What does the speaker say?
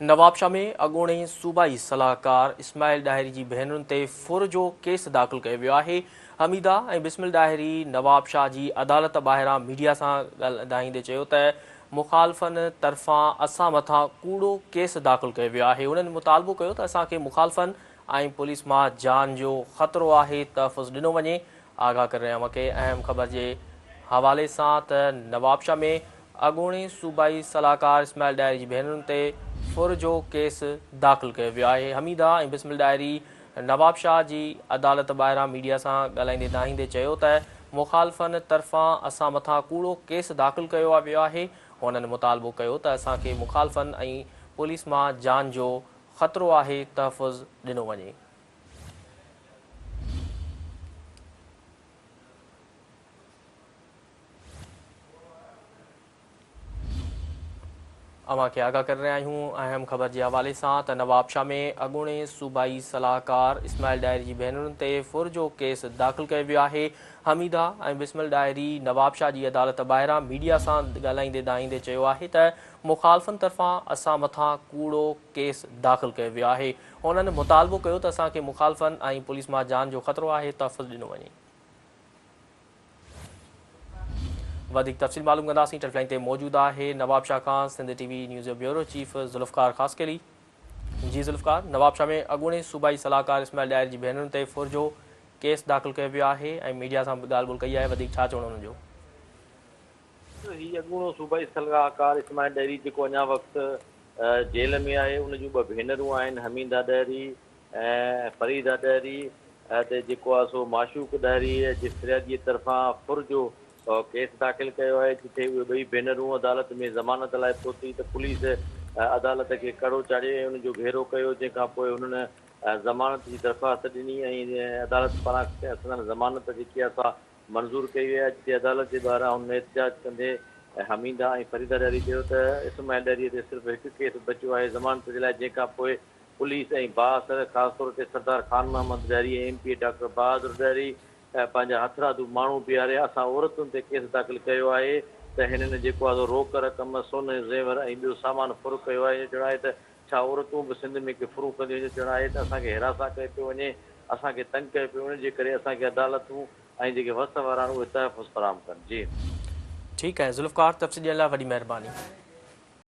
नवाबशाह में अॻूणे सूबाई सलाहकार इस्माइल ॾाहिरी जी भेनरुनि ते फुर जो केस दाख़िल कयो वियो आहे। हमीदा ऐं बिस्मिल ॾाहिरी नवाबशाह जी अदालत ॿाहिरां मीडिया सां ॻाल्हाईंदे चयो त मुख़ालफ़नि तरफ़ां असां मथां कूड़ो केस दाख़िल कयो वियो आहे। उन्हनि मुतालबो कयो त असांखे मुख़ालफ़नि ऐं पुलिस मां जान जो ख़तरो आहे, तहफ़ुज़ ॾिनो वञे। आगाह करे रहिया मूंखे अहम ख़बर जे हवाले सां त नवाबशाह में अॻूणे सूबाई सलाहकार इस्माइल ॾाहिरी जी भेनरुनि ते फुर जो केस दाख़िल कयो वियो आहे। हमीदा ऐं बिस्मिल ॾाहिरी नवाबशाह जी अदालत ॿाहिरां मीडिया सां ॻाल्हाईंदे दाहींदे चयो त मुख़ालफ़नि तरफ़ां असां मथां कूड़ो केस दाख़िल कयो वियो आहे। हुननि मुतालबो कयो त असांखे मुख़ालफ़नि ऐं पुलिस मां जान जो ख़तरो आहे, तहफ़ुज़ ॾिनो वञे। अवां खे आगाह करे रहिया आहियूं अहम ख़बर जे हवाले सां त नवाबशाह में अॻूणे सूबाई सलाहकार इस्माइल ॾाहिरी जी भेनरुनि ते फुर जो केस दाख़िल कयो वियो आहे। हमीदा ऐं बिस्मिल ॾाहिरी नवाबशाह जी अदालत ॿाहिरां मीडिया सां ॻाल्हाईंदे दाहींदे चयो आहे त मुख़ालफ़नि तरफ़ां असां मथां कूड़ो केस दाख़िल कयो वियो आहे। हुननि मुतालबो कयो त असांखे मुख़ालफ़नि ऐं पुलिस मां जान जो ख़तरो आहे, तहफ़ुज़ ॾिनो वञे। वधिक तफ़सील मालूम कंदासीं। टेलीफोन ते मौजूदु आहे नवाबशाह खां सिंध टीवी न्यूज़ जो ब्यूरो चीफ ज़ुल्फ़कार ख़ासकेली। जी ज़ुल्फ़कार, नवाबशाह में अॻूणे सूबाई सलाहकार इस्माइल ॾाहिरी जी भेनरुनि ते फुर जो केस दाख़िल कयो वियो आहे ऐं मीडिया सां ॻाल्हि ॿोल कई आहे। वधीक छा चवणो हुननि जो? हीउ अॻूणो सूबाई सलाहकार इस्माइल ॾाहिरी जेको अञा वक़्तु जेल में आहे, उन जूं ॿ भेनरूं आहिनि, हमीदा ॾाहिरी ऐं फरीदा ॾाहिरी। ते जेको आहे सो माशूक ॾाहिरी जे फ़िर्यादीअ तरफ़ां फुर जो केस दाख़िल कयो आहे, जिथे उहे ॿई भेनरूं अदालत में ज़मानत लाइ पहुती त पुलिस अदालत खे कड़ो चाढ़ियो ऐं उनजो घेरो कयो, जंहिंखां पोइ हुननि ज़मानत जी दरख़्वास्त ॾिनी ऐं अदालत पारां ज़मानत जेकी आहे सा मंज़ूर कई वई आहे, जिते अदालत जे ॿाहिरां हुन एहतिजाज कंदे हमीदा ऐं फरीदा ॾाहिरी चयो त इस्माइल ॾाहिरीअ ते सिर्फ़ु हिकु केस बचियो आहे ज़मानत जे लाइ, जंहिंखां पोइ पुलिस ऐं बास ख़ासि तौर ते सरदार ख़ान मोहम्मद ॾाहिरी ऐं MP डॉक्टर बहादुर ॾाहिरी पंहिंजा हथरादू माण्हू बीहारे असां औरतुनि ते केस दाख़िल कयो आहे त हिननि जेको आहे रोक रक़म, सोन, ज़ेवर ऐं ॿियो सामान फुर कयो आहे। चवणो आहे त छा औरतूं बि सिंध में फुरू कंदियूं आहिनि? चवणो आहे त असांखे हिरासा कयो पियो वञे, असांखे तंग कयो पियो वञे, जे करे असांखे अदालतूं ऐं जेके वस वारा आहिनि उहे तहफ़ुज़ फ़राहम कनि। जी ठीकु आहे ज़ुल्फ़कार, तफ़सील ॾियण लाइ वॾी महिरबानी।